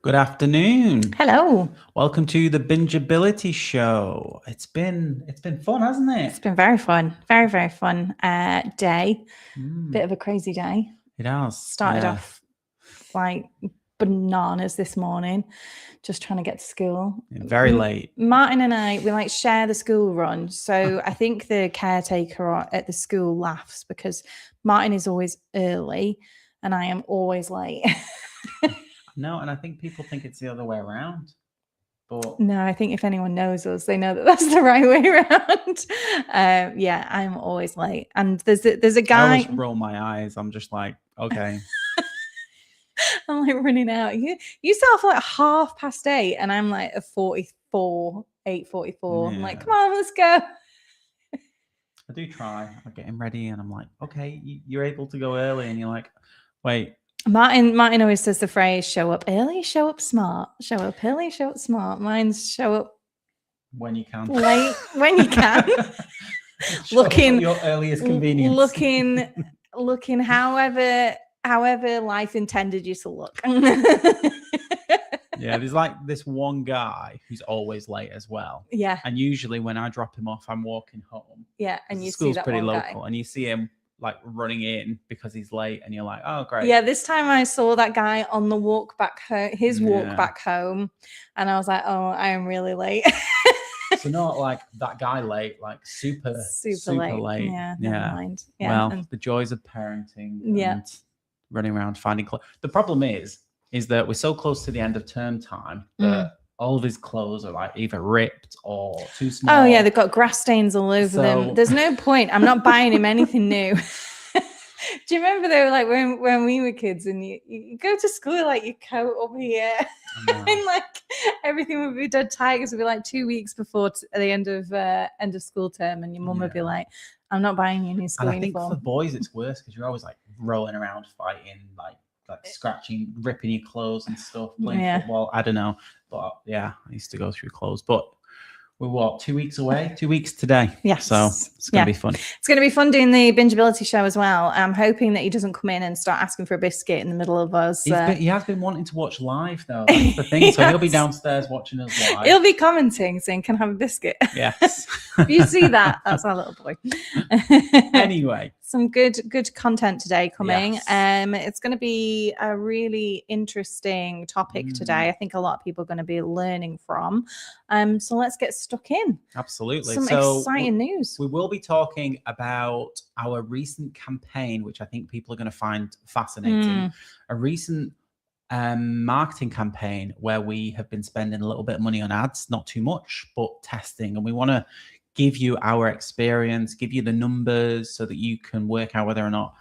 Good afternoon. Hello. Welcome to the Bingeability Show. It's been fun, hasn't It's it? been very fun. Very, very fun day. Mm, Bit of a crazy day. it has. Started yeah. off like bananas this morning, just trying to get to school. Very late. Martin and I, we like share the school run. So I think the caretaker at the school laughs because Martin is always early and I am always late. No, and I think people think it's the other way around. But No, I think if anyone knows us, they know that that's the right way around. Yeah, I'm always late. And there's a I guy. always roll my eyes. I'm just like, okay. I'm like running out. You start off like 8:30, and I'm like a 8:44. I'm like, come on, let's go. I do try. I'm getting ready, and I'm like, okay, you're able to go early, and you're like, wait. Martin always says the phrase, show up early, show up smart. Show up early, show up smart. Mine's show up when you can. Late when you can. Looking your earliest convenience. Looking however life intended you to look. Yeah, there's like this one guy who's always late as well. Yeah. And usually when I drop him off, I'm walking home. Yeah, and you school's see that pretty one local, guy. and you see him like running in because he's late, and you're like, oh great. Yeah, this time I saw that guy on the walk back home, walk back home, and I was like, oh, I am really late. So not like that guy late, like super late. Yeah, never mind. Yeah, well, the joys of parenting and running around finding clothes. The problem is that we're so close to the end of term time that all of his clothes are like either ripped or too small. Oh yeah, they've got grass stains all over them. There's no point. I'm not buying him anything new. Do you remember they were like when we were kids and you go to school like your coat up here and like everything would be dead tight because it would be like 2 weeks before the end of school term, and your mum would be like, I'm not buying you a new school uniform. I think for boys it's worse because you're always like rolling around fighting, like scratching, ripping your clothes and stuff, playing football. I don't know, but yeah, I used to go through clothes. But we're 2 weeks away? 2 weeks today. Yes. So it's going to be fun. It's going to be fun doing the Bingeability show as well. I'm hoping that he doesn't come in and start asking for a biscuit in the middle of us. He has been wanting to watch live though. That's the thing. So he'll be downstairs watching us live. He'll be commenting saying, can I have a biscuit? Yes. If you see that, that's our little boy. Anyway. Some good content today coming. Yes. It's going to be a really interesting topic today. I think a lot of people are going to be learning from. So let's get stuck in. Absolutely. Some exciting news. We will be talking about our recent campaign, which I think people are going to find fascinating. A recent marketing campaign where we have been spending a little bit of money on ads, not too much, but testing. And we want to give you our experience, give you the numbers so that you can work out whether or not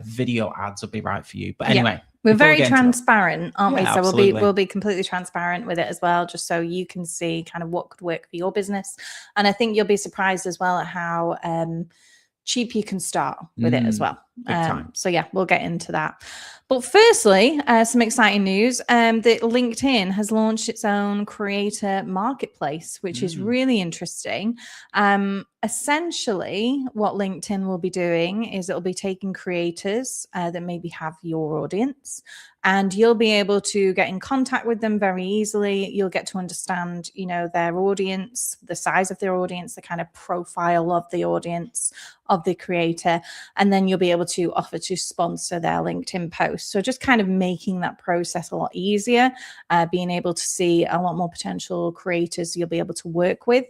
video ads will be right for you. But anyway, we're very transparent, aren't we? So absolutely. we'll be completely transparent with it as well, just so you can see kind of what could work for your business. And I think you'll be surprised as well at how cheap you can start with it as well. So yeah, we'll get into that. But firstly, some exciting news that LinkedIn has launched its own creator marketplace, which is really interesting. Essentially, what LinkedIn will be doing is it'll be taking creators that maybe have your audience, and you'll be able to get in contact with them very easily. You'll get to understand, their audience, the size of their audience, the kind of profile of the audience of the creator, and then you'll be able to offer to sponsor their LinkedIn posts. So just kind of making that process a lot easier, being able to see a lot more potential creators you'll be able to work with.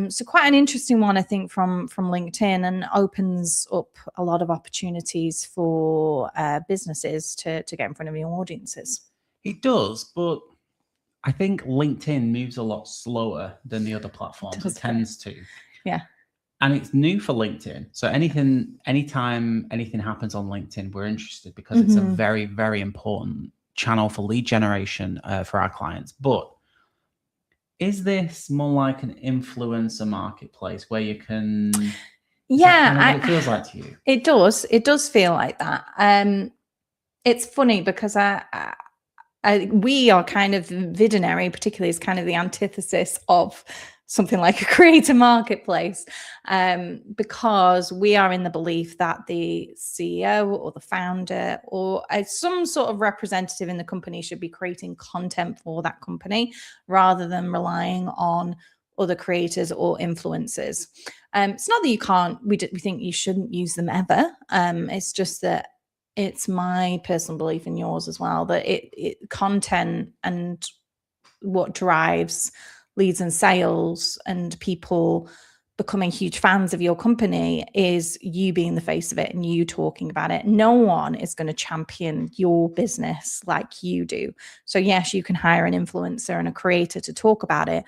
So quite an interesting one, I think, from LinkedIn, and opens up a lot of opportunities for businesses to get in front of new audiences. It does, but I think LinkedIn moves a lot slower than the other platforms. It tends to. Yeah. And it's new for LinkedIn. So anytime anything happens on LinkedIn, we're interested because it's a very, very important channel for lead generation for our clients. But is this more like an influencer marketplace where you can... Yeah, it feels like to you. It does. It does feel like that. It's funny because we are kind of Vidonary, particularly, is kind of the antithesis of something like a creator marketplace, because we are in the belief that the CEO or the founder or some sort of representative in the company should be creating content for that company rather than relying on other creators or influencers. It's not that you can't, we think you shouldn't use them ever. It's just that it's my personal belief and yours as well, that it content and what drives leads and sales and people becoming huge fans of your company is you being the face of it and you talking about it. No one is going to champion your business like you do. So yes, you can hire an influencer and a creator to talk about it,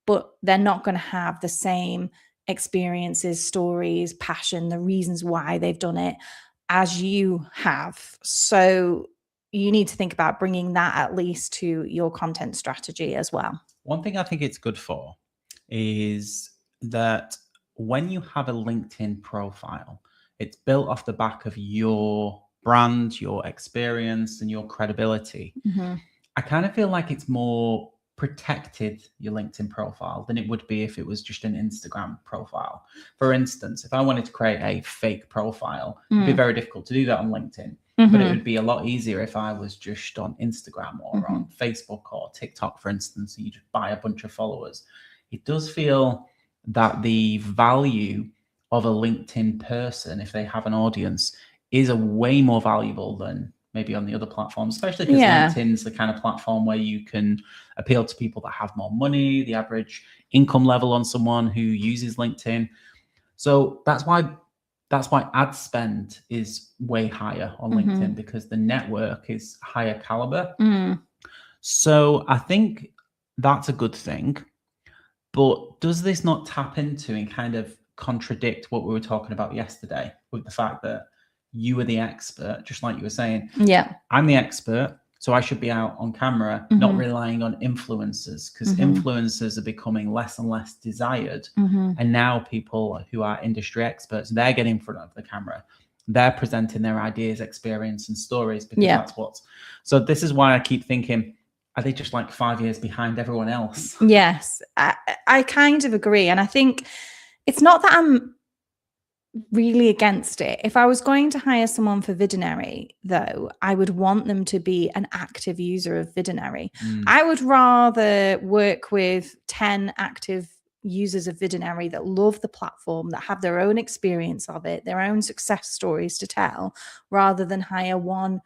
but they're not going to have the same experiences, stories, passion, the reasons why they've done it as you have. So you need to think about bringing that at least to your content strategy as well. One thing I think it's good for is that when you have a LinkedIn profile, it's built off the back of your brand, your experience, and your credibility. Mm-hmm. I kind of feel like it's more protected, your LinkedIn profile, than it would be if it was just an Instagram profile. For instance, if I wanted to create a fake profile, it'd be very difficult to do that on LinkedIn. But it would be a lot easier if I was just on Instagram or on Facebook or TikTok, for instance, and you just buy a bunch of followers. It does feel that the value of a LinkedIn person, if they have an audience, is a way more valuable than maybe on the other platforms, especially because LinkedIn's the kind of platform where you can appeal to people that have more money, the average income level on someone who uses LinkedIn. So that's why ad spend is way higher on LinkedIn, because the network is higher caliber. So I think that's a good thing. But does this not tap into and kind of contradict what we were talking about yesterday with the fact that you are the expert, just like you were saying? Yeah. I'm the expert, so I should be out on camera, not relying on influencers, because influencers are becoming less and less desired. And now people who are industry experts, they're getting in front of the camera. They're presenting their ideas, experience, and stories, because that's what's... So this is why I keep thinking, are they just like 5 years behind everyone else? Yes, I kind of agree. And I think it's not that I'm really against it. If I was going to hire someone for Vidonary, though, I would want them to be an active user of Vidonary. I would rather work with 10 active users of Vidonary that love the platform, that have their own experience of it, their own success stories to tell, rather than hire one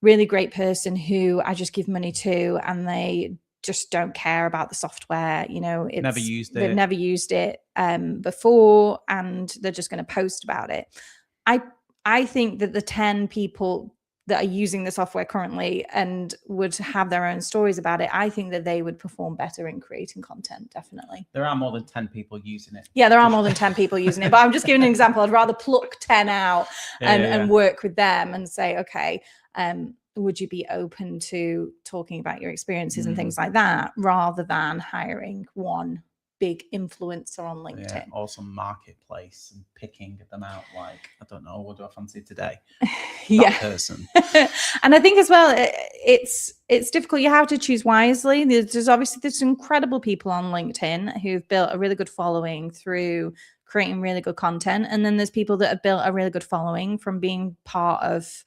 really great person who I just give money to and they just don't care about the software. You know, they've never used it before, and they're just going to post about it. I think that the 10 people that are using the software currently and would have their own stories about it, I think that they would perform better in creating content. Definitely. There are more than 10 people using it. Yeah, there are more than 10 people using it, but I'm just giving an example. I'd rather pluck 10 out and work with them and say, okay, would you be open to talking about your experiences and things like that, rather than hiring one big influencer on LinkedIn? Yeah, or some marketplace and picking them out. Like, I don't know, what do I fancy today? That person. And I think as well, it's difficult. You have to choose wisely. There's obviously there's incredible people on LinkedIn who've built a really good following through creating really good content, and then there's people that have built a really good following from being part of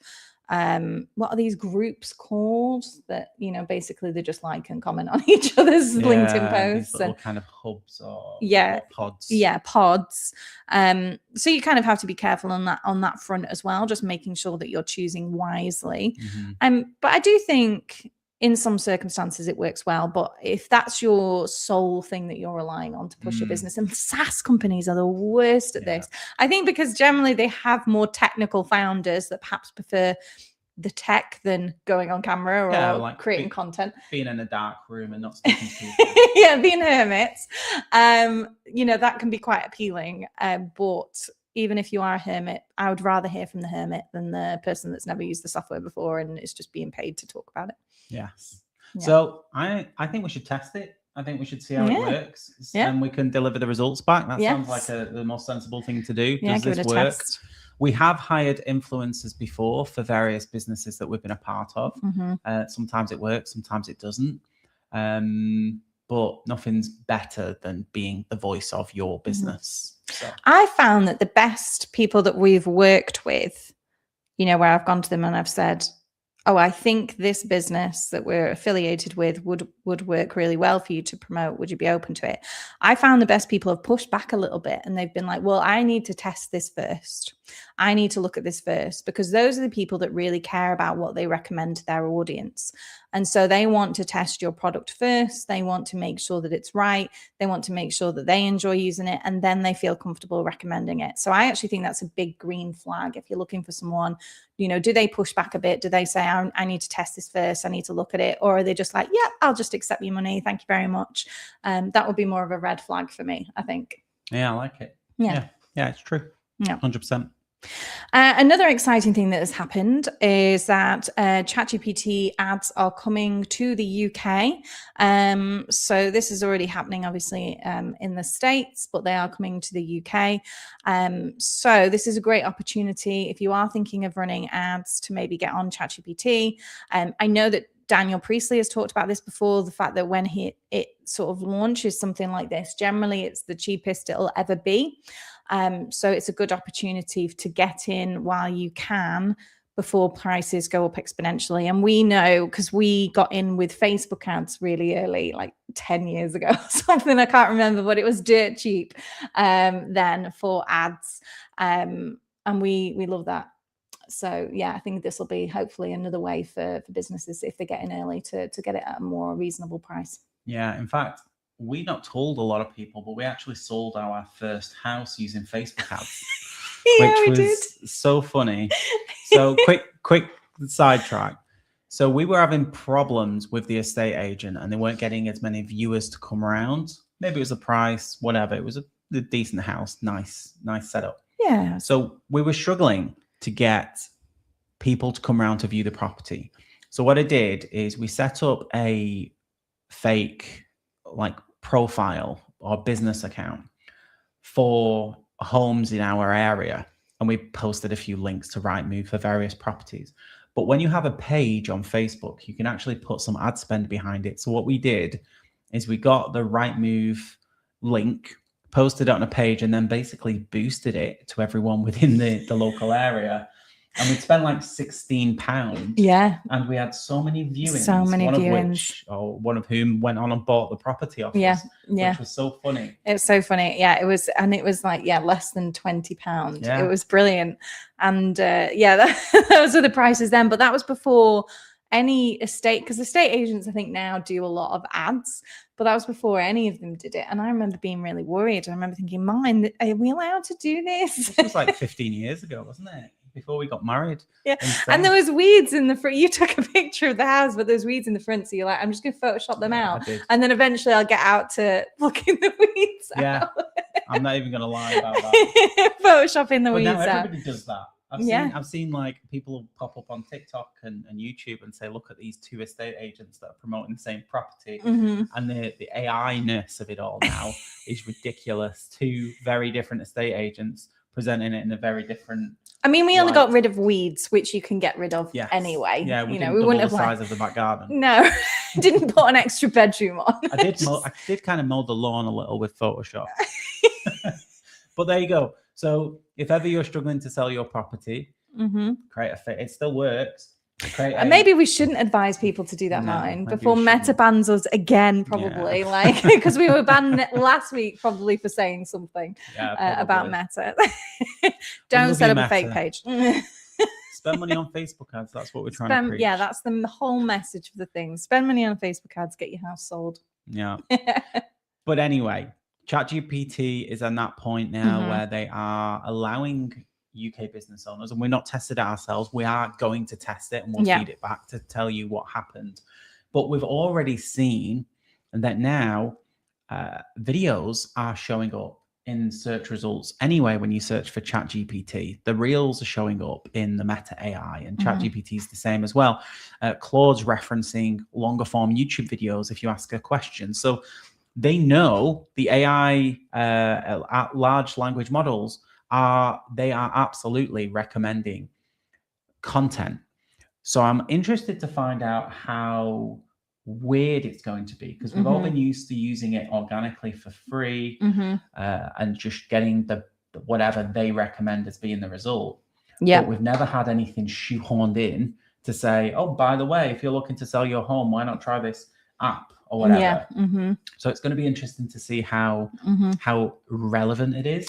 what are these groups called, that, you know, basically they just like and comment on each other's LinkedIn posts, and kind of hubs or pods. Pods. So you kind of have to be careful on that front as well, just making sure that you're choosing wisely. But I do think in some circumstances it works well, but if that's your sole thing that you're relying on to push your business, and SaaS companies are the worst at this, I think, because generally they have more technical founders that perhaps prefer the tech than going on camera or like creating content, being in a dark room and not speaking to people. Being hermits. You know, that can be quite appealing, but even if you are a hermit, I would rather hear from the hermit than the person that's never used the software before and is just being paid to talk about it. Yes. Yeah. So I think we should test it. I think we should see how it works, and we can deliver the results back. That sounds like the most sensible thing to do. Does this work? Test. We have hired influencers before for various businesses that we've been a part of. Sometimes it works, sometimes it doesn't. But but nothing's better than being the voice of your business. So I found that the best people that we've worked with, you know, where I've gone to them and I've said, oh, I think this business that we're affiliated with would work really well for you to promote. Would you be open to it? I found the best people have pushed back a little bit and they've been like, well, I need to test this first. I need to look at this first, because those are the people that really care about what they recommend to their audience. And so they want to test your product first. They want to make sure that it's right. They want to make sure that they enjoy using it, and then they feel comfortable recommending it. So I actually think that's a big green flag. If you're looking for someone, you know, do they push back a bit? Do they say, I need to test this first, I need to look at it? Or are they just like, yeah, I'll just accept your money, thank you very much? That would be more of a red flag for me, I think. Yeah, I like it. Yeah, it's true. Yeah, 100%. Another exciting thing that has happened is that ChatGPT ads are coming to the UK. So this is already happening, obviously, in the States, but they are coming to the UK. So this is a great opportunity if you are thinking of running ads to maybe get on ChatGPT. I know that Daniel Priestley has talked about this before, the fact that when it sort of launches something like this, generally it's the cheapest it'll ever be. So it's a good opportunity to get in while you can before prices go up exponentially. And we know, because we got in with Facebook ads really early, like 10 years ago, something, I can't remember, but it was dirt cheap then for ads. And we love that. So yeah, I think this will be hopefully another way for businesses, if they get in early, to get it at a more reasonable price. Yeah, in fact, we not told a lot of people, but we actually sold our first house using Facebook ads, Yeah, which was so funny. So quick sidetrack. So we were having problems with the estate agent and they weren't getting as many viewers to come around. Maybe it was the price, whatever. It was a decent house, nice setup. Yeah. So we were struggling to get people to come around to view the property. So what I did is we set up a fake like profile or business account for homes in our area, and we posted a few links to Rightmove for various properties. But when you have a page on Facebook, you can actually put some ad spend behind it. So what we did is we got the Rightmove link, posted it on a page, and then basically boosted it to everyone within the local area. And we'd spent like £16. Yeah. And we had so many viewings. So many viewings. One of whom went on and bought the property off us. Which was so funny. It's so funny. Yeah, it was. And it was like, less than £20. Yeah. It was brilliant. And those are the prices then. But that was before any estate, because estate agents, I think, now do a lot of ads, but that was before any of them did it. And I remember being really worried. I remember thinking, Mine, are we allowed to do this? This was like 15 years ago, wasn't it? Before we got married. Yeah. And there was weeds in the front. You took a picture of the house, but there's weeds in the front. So you're like, I'm just going to Photoshop them out. And then eventually I'll get out to look in the weeds out. I'm not even going to lie about that. Photoshopping the weeds now out. Everybody does that. I've seen like people pop up on TikTok and YouTube and say, look at these two estate agents that are promoting the same property. Mm-hmm. And the AI-ness of it all now is ridiculous. Two very different estate agents presenting it in a very different we only got rid of weeds, which you can get rid of anyway. Yeah, we wouldn't have the size of the back garden. No, didn't put an extra bedroom on. I did kind of mow the lawn a little with Photoshop. But there you go. So if ever you're struggling to sell your property, create a fit. It still works. Maybe we shouldn't advise people to do that, Mine, before Meta bans us again, probably, because we were banned last week, probably for saying something about Meta. Don't set up a fake page. Spend money on Facebook ads. That's what we're trying to preach. Yeah, that's the whole message of the thing. Spend money on Facebook ads, get your house sold. Yeah. But anyway, ChatGPT is at that point now where they are allowing UK business owners, and we're not tested it ourselves. We are going to test it and we'll feed it back to tell you what happened. But we've already seen that now videos are showing up in search results anyway. When you search for ChatGPT, the reels are showing up in the Meta AI, and ChatGPT is the same as well. Claude's referencing longer form YouTube videos if you ask a question. So they know the AI large language models are absolutely recommending content. So I'm interested to find out how weird it's going to be, because we've all been used to using it organically for free and just getting the whatever they recommend as being the result. But we've never had anything shoehorned in to say, oh, by the way, if you're looking to sell your home, why not try this app or whatever? So it's going to be interesting to see how relevant it is.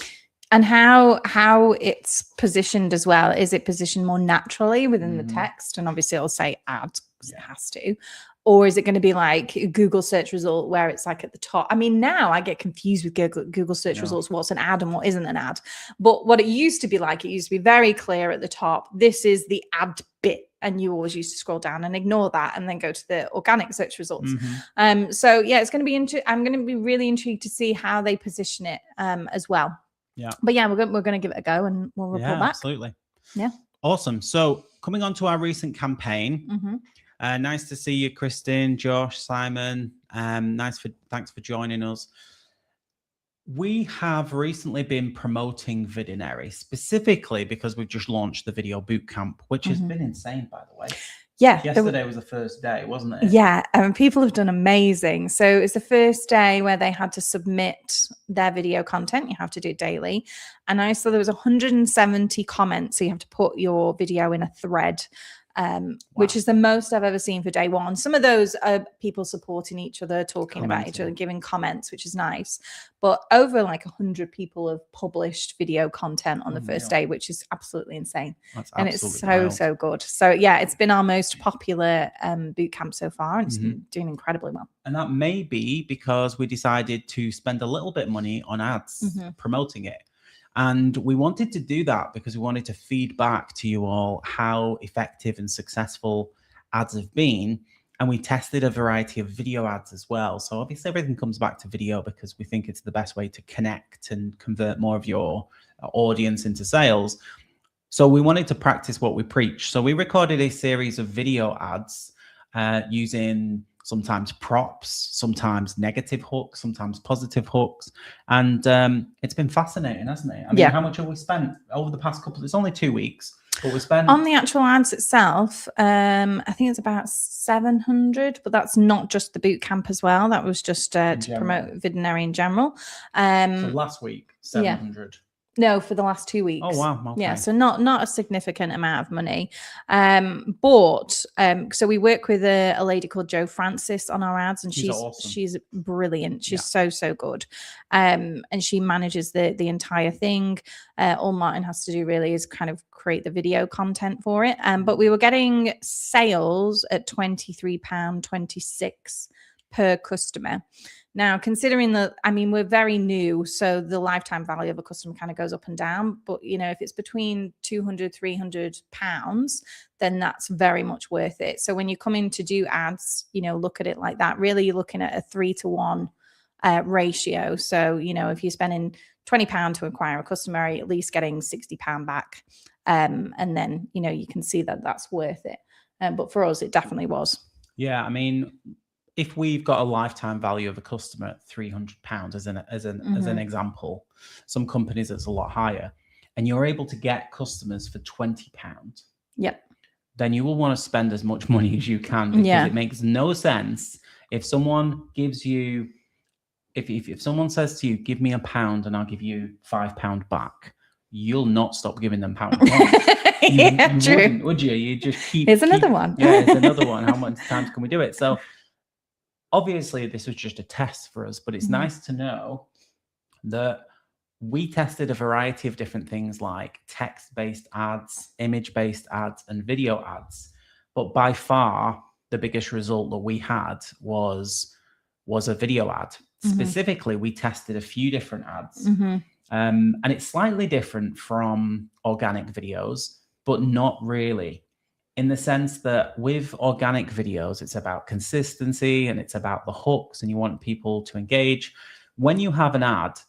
And how it's positioned as well. Is it positioned more naturally within the text? And obviously it'll say ads, because it has to. Or is it going to be like Google search result where it's like at the top? I mean, now I get confused with Google search results, what's an ad and what isn't an ad. But what it used to be like, it used to be very clear at the top. This is the ad bit. And you always used to scroll down and ignore that and then go to the organic search results. So yeah, it's going to be I'm going to be really intrigued to see how they position it as well. Yeah. But yeah, we're going to give it a go and we'll report back. Absolutely. Yeah. Awesome. So coming on to our recent campaign. Nice to see you, Kristen, Josh, Simon. Thanks for joining us. We have recently been promoting Vidonary, specifically because we've just launched the video bootcamp, which has been insane, by the way. Yeah. Yesterday was the first day, wasn't it? Yeah. People have done amazing. So it's the first day where they had to submit their video content. You have to do it daily. And I saw there was 170 comments. So you have to put your video in a thread. Which is the most I've ever seen for day one. Some of those are people supporting each other, talking about each other, giving comments, which is nice. But over like 100 people have published video content on the first day, which is absolutely insane. And it's so good. So yeah, it's been our most popular boot camp so far, and it's been doing incredibly well. And that may be because we decided to spend a little bit of money on ads promoting it. And we wanted to do that because we wanted to feed back to you all how effective and successful ads have been. And we tested a variety of video ads as well. So obviously everything comes back to video because we think it's the best way to connect and convert more of your audience into sales. So we wanted to practice what we preach. So we recorded a series of video ads using sometimes props, sometimes negative hooks, sometimes positive hooks. And it's been fascinating, hasn't it? I mean, how much have we spent over the past couple? It's only 2 weeks, but we spent on the actual ads itself. I think it's about 700, but that's not just the boot camp as well. That was just to promote Vidonary in general. So last week, 700. No, for the last 2 weeks. Oh, wow. Okay. Yeah, so not a significant amount of money. So we work with a lady called Jo Francis on our ads, and she's brilliant. She's so good. And she manages the entire thing. All Martin has to do really is kind of create the video content for it. But we were getting sales at £23.26 per customer. Now, considering that, I mean, we're very new, so the lifetime value of a customer kind of goes up and down. But, you know, if it's between £200, £300, then that's very much worth it. So when you come in to do ads, you know, look at it like that. Really, you're looking at a 3-to-1 ratio. So, you know, if you're spending £20 to acquire a customer, you're at least getting £60 back. And then, you know, you can see that that's worth it. But for us, it definitely was. Yeah, I mean, if we've got a lifetime value of a customer at £300 as an example, some companies it's a lot higher, and you're able to get customers for £20, then you will want to spend as much money as you can, because it makes no sense if someone gives you, if someone says to you, give me £1 and I'll give you £5 back, you'll not stop giving them £1. True. Would you? You just keep. Here's another one. Yeah, it's another one. How much times can we do it? So obviously this was just a test for us, but it's nice to know that we tested a variety of different things like text-based ads, image-based ads, and video ads. But by far, the biggest result that we had was a video ad. Specifically, we tested a few different ads. And it's slightly different from organic videos, but not really. In the sense that with organic videos, it's about consistency and it's about the hooks, and you want people to engage. When you have an ad,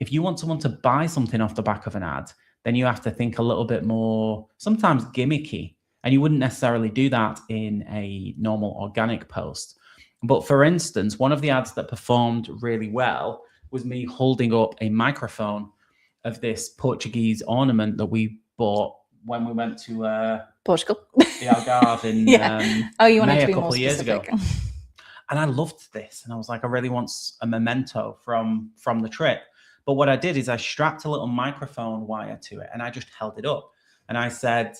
if you want someone to buy something off the back of an ad, then you have to think a little bit more, sometimes gimmicky, and you wouldn't necessarily do that in a normal organic post. But for instance, one of the ads that performed really well was me holding up a microphone of this Portuguese ornament that we bought when we went to Portugal, the Algarve in you want May to be a couple of years ago. And I loved this. And I was like, I really want a memento from the trip. But what I did is I strapped a little microphone wire to it and I just held it up. And I said,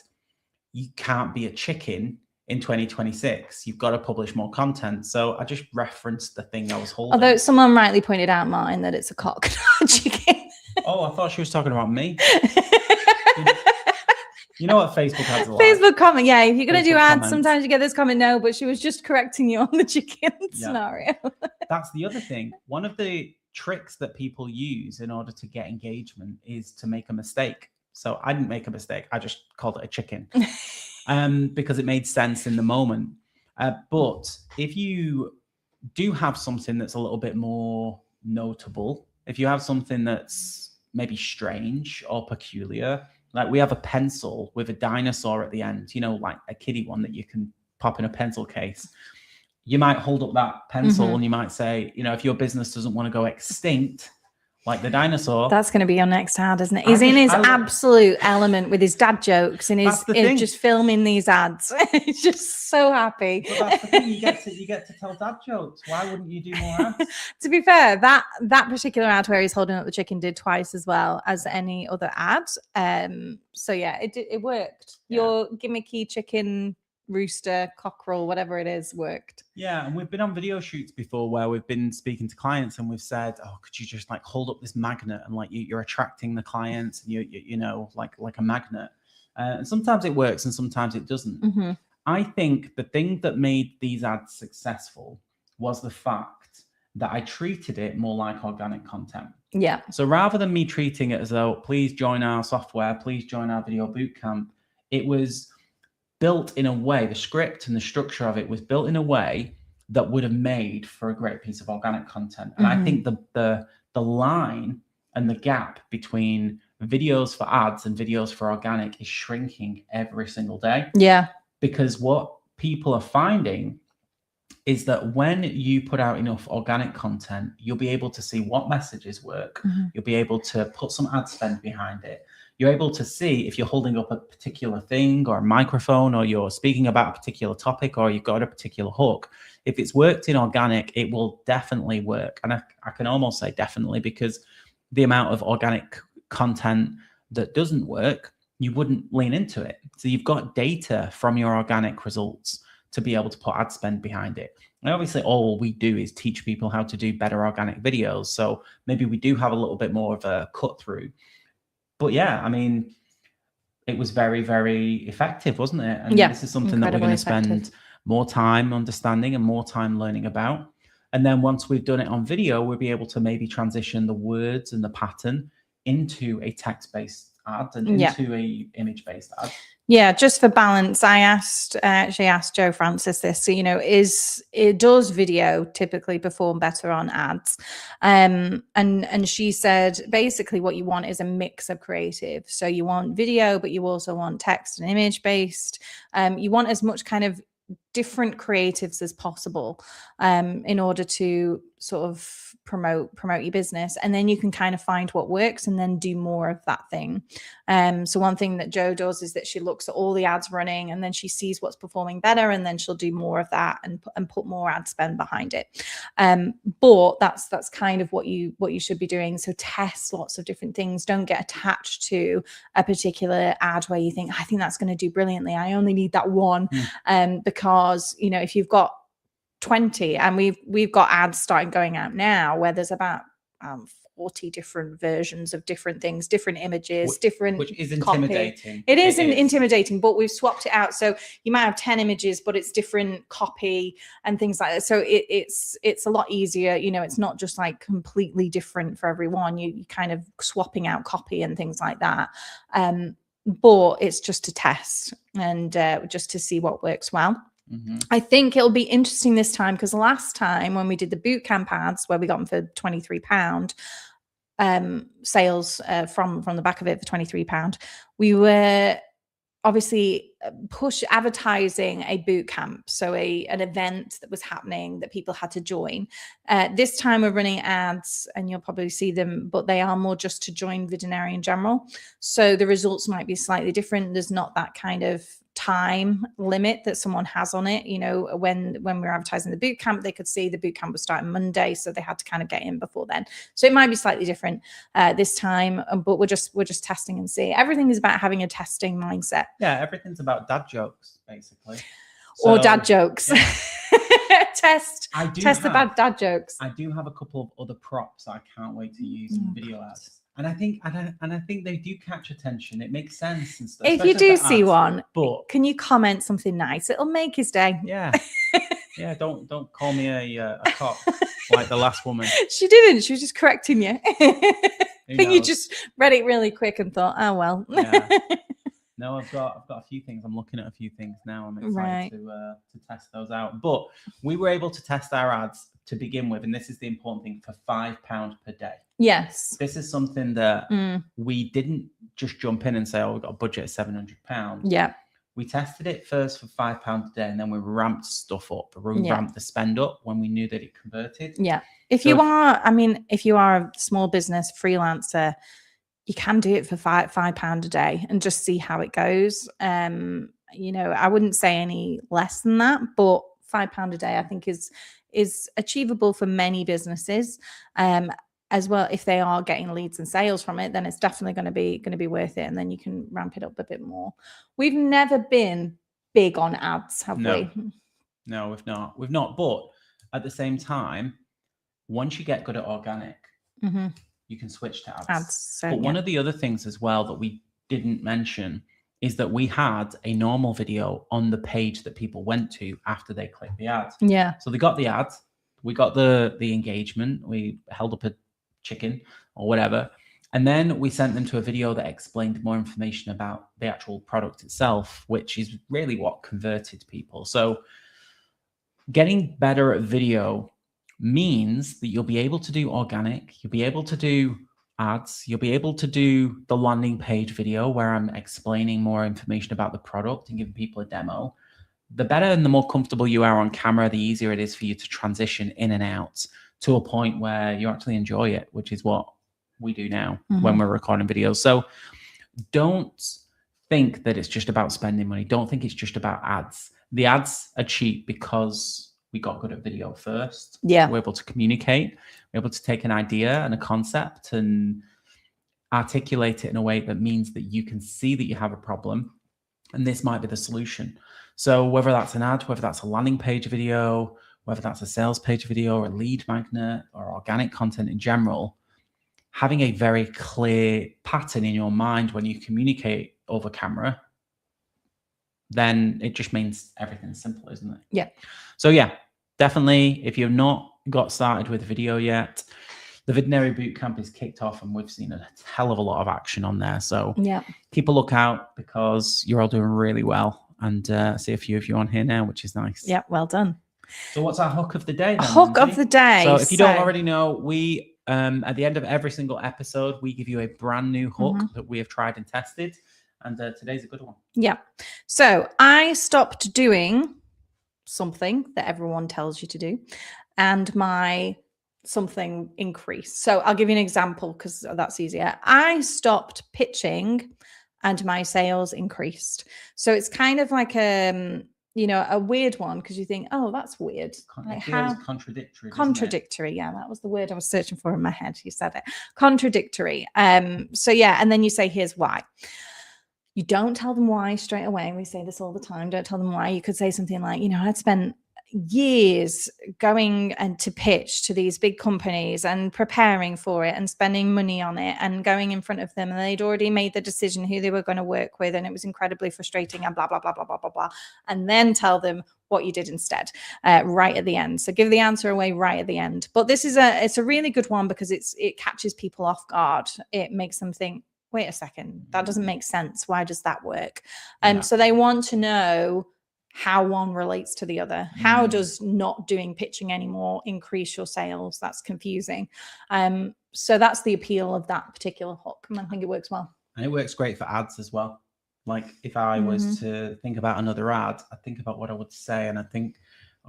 you can't be a chicken in 2026. You've got to publish more content. So I just referenced the thing I was holding. Although someone rightly pointed out, Martin, that it's a cock, not a chicken. Oh, I thought she was talking about me. You know what Facebook has a lot. Facebook comment, yeah. If you're going to do ads, comments. sometimes you get this comment, no, but she was just correcting you on the chicken scenario. That's the other thing. One of the tricks that people use in order to get engagement is to make a mistake. So I didn't make a mistake. I just called it a chicken because it made sense in the moment. But if you do have something that's a little bit more notable, if you have something that's maybe strange or peculiar, like we have a pencil with a dinosaur at the end, you know, like a kiddie one that you can pop in a pencil case. You might hold up that pencil and you might say, you know, if your business doesn't want to go extinct, like the dinosaur. That's going to be your next ad, isn't it? He's in his absolute element with his dad jokes and he's just filming these ads. He's just so happy. But that's the thing, you get to tell dad jokes. Why wouldn't you do more ads? To be fair, that particular ad where he's holding up the chicken did twice as well as any other ad. So yeah, it worked. Yeah. Your gimmicky chicken rooster, cockerel, whatever it is, worked. Yeah, and we've been on video shoots before where we've been speaking to clients and we've said, oh, could you just like hold up this magnet and like you're attracting the clients and you know, like a magnet. And sometimes it works and sometimes it doesn't. I think the thing that made these ads successful was the fact that I treated it more like organic content. Yeah. So rather than me treating it as though, please join our software, please join our video bootcamp, it was built in a way, the script and the structure of it was built in a way that would have made for a great piece of organic content. And I think the line and the gap between videos for ads and videos for organic is shrinking every single day. Yeah. Because what people are finding is that when you put out enough organic content, you'll be able to see what messages work. You'll be able to put some ad spend behind it. You're able to see if you're holding up a particular thing or a microphone or you're speaking about a particular topic or you've got a particular hook. If it's worked in organic, it will definitely work. And I can almost say definitely because the amount of organic content that doesn't work, you wouldn't lean into it. So you've got data from your organic results to be able to put ad spend behind it. And obviously all we do is teach people how to do better organic videos. So maybe we do have a little bit more of a cut through. But yeah, I mean, it was very, very effective, wasn't it? And this is something that we're going to spend more time understanding and more time learning about. And then once we've done it on video, we'll be able to maybe transition the words and the pattern into a text-based ad and into a image-based ad. Yeah, just for balance, I actually asked Joe Francis this. So, you know, does video typically perform better on ads? And she said basically what you want is a mix of creative. So you want video, but you also want text and image based. You want as much kind of different creatives as possible in order to sort of promote your business, and then you can kind of find what works and then do more of that thing. So one thing that Jo does is that she looks at all the ads running and then she sees what's performing better and then she'll do more of that and put more ad spend behind it. But that's kind of what you should be doing. So test lots of different things. Don't get attached to a particular ad where you think, I think that's going to do brilliantly, I only need that one. Because, you know, if you've got 20, and we've got ads starting going out now where there's about 40 different versions of different things, different images, which is intimidating. It is intimidating, but we've swapped it out. So you might have 10 images, but it's different copy and things like that. So it's a lot easier. You know, it's not just like completely different for everyone. You kind of swapping out copy and things like that. But it's just to test and just to see what works well. I think it'll be interesting this time because last time when we did the bootcamp ads where we got them for £23 sales from the back of it for £23, we were obviously advertising a bootcamp, so an event that was happening that people had to join. This time we're running ads and you'll probably see them, but they are more just to join Vidonary in general. So the results might be slightly different. There's not that kind of time limit that someone has on it. You know, when we're advertising the boot camp, they could see the boot camp was starting Monday, so they had to kind of get in before then. So it might be slightly different this time, but we're just testing and see. Everything is about having a testing mindset. Yeah, everything's about dad jokes, basically. Or dad jokes. Yeah. test the bad dad jokes. I do have a couple of other props I can't wait to use in video ads. And I think they do catch attention. It makes sense and stuff. If you do see ads, one, but can you comment something nice? It'll make his day. Yeah. Yeah, don't call me a cock like the last woman. She didn't. She was just correcting you. I think you just read it really quick and thought, oh well. Yeah. No, I've got a few things. I'm looking at a few things now. I'm excited to test those out. But we were able to test our ads to begin with, and this is the important thing, for £5 per day. Yes. This is something that we didn't just jump in and say, oh, we've got a budget of £700. Yeah. We tested it first for £5 a day, and then we ramped stuff up. We ramped the spend up when we knew that it converted. Yeah. If you are a small business freelancer, you can do it for £5 a day and just see how it goes. You know, I wouldn't say any less than that, but £5 a day I think is achievable for many businesses. As well, if they are getting leads and sales from it, then it's definitely going to be worth it, and then you can ramp it up a bit more. We've never been big on ads, have we? No, we've not. But at the same time, once you get good at organic, you can switch to ads. But one of the other things as well that we didn't mention is that we had a normal video on the page that people went to after they clicked the ad. Yeah. So they got the ad, we got the engagement, we held up a chicken or whatever, and then we sent them to a video that explained more information about the actual product itself, which is really what converted people. So getting better at video means that you'll be able to do organic, you'll be able to do ads, you'll be able to do the landing page video where I'm explaining more information about the product and giving people a demo. The better and the more comfortable you are on camera, the easier it is for you to transition in and out to a point where you actually enjoy it, which is what we do now when we're recording videos. So don't think that it's just about spending money. Don't think it's just about ads. The ads are cheap because we got good at video first. Yeah. We're able to communicate. We're able to take an idea and a concept and articulate it in a way that means that you can see that you have a problem, and this might be the solution. So whether that's an ad, whether that's a landing page video, whether that's a sales page video or a lead magnet or organic content in general, having a very clear pattern in your mind when you communicate over camera, then it just means everything's simple, isn't it? Yeah. So yeah, definitely, if you've not got started with video yet, the Vidonary Bootcamp is kicked off and we've seen a hell of a lot of action on there. So keep a lookout because you're all doing really well. And I see a few of you on here now, which is nice. Yeah, well done. So what's our hook of the day then? Hook of the day. So if you don't already know, we at the end of every single episode, we give you a brand new hook that we have tried and tested. And today's a good one. Yeah. So I stopped doing something that everyone tells you to do, and my something increased. So I'll give you an example because that's easier. I stopped pitching and my sales increased. So it's kind of like a weird one because you think, oh, that's weird. It feels contradictory. Contradictory. Yeah, that was the word I was searching for in my head. You said it. Contradictory. So yeah, and then you say, here's why. You don't tell them why straight away. We say this all the time. Don't tell them why. You could say something like, I'd spent years going and to pitch to these big companies and preparing for it and spending money on it and going in front of them, and they'd already made the decision who they were going to work with, and it was incredibly frustrating and blah blah blah blah blah blah blah. And then tell them what you did instead, right at the end. So give the answer away right at the end. But this is it's a really good one because it catches people off guard. It makes them think, wait a second, that doesn't make sense. Why does that work? So they want to know how one relates to the other. How does not doing pitching anymore increase your sales? That's confusing. So that's the appeal of that particular hook. And I think it works well. And it works great for ads as well. Like if I was to think about another ad, I think about what I would say and I think,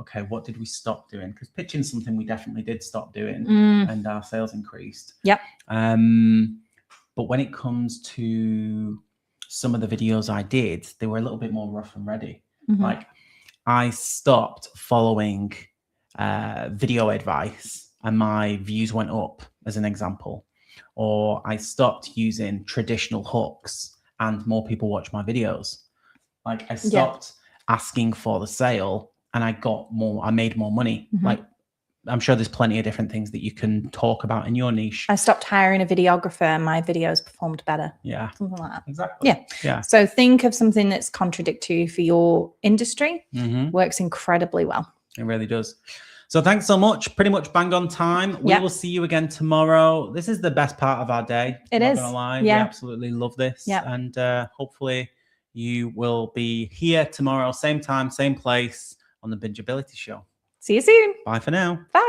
okay, what did we stop doing? Because pitching is something we definitely did stop doing and our sales increased. Yep. But when it comes to some of the videos I did, they were a little bit more rough and ready. Mhm. Like I stopped following video advice and my views went up, as an example. Or I stopped using traditional hooks and more people watch my videos. Like I stopped asking for the sale and I made more money. Mhm. Like I'm sure there's plenty of different things that you can talk about in your niche. I stopped hiring a videographer and my videos performed better. Yeah. Something like that. Exactly. Yeah. Yeah. So think of something that's contradictory for your industry. Mhm. Works incredibly well. It really does. So thanks so much. Pretty much bang on time. We will see you again tomorrow. This is the best part of our day. It I'm is. not gonna lie. Yeah. We absolutely love this. Yeah. And hopefully you will be here tomorrow, same time, same place on the Bingeability Show. See you soon. Bye for now. Bye.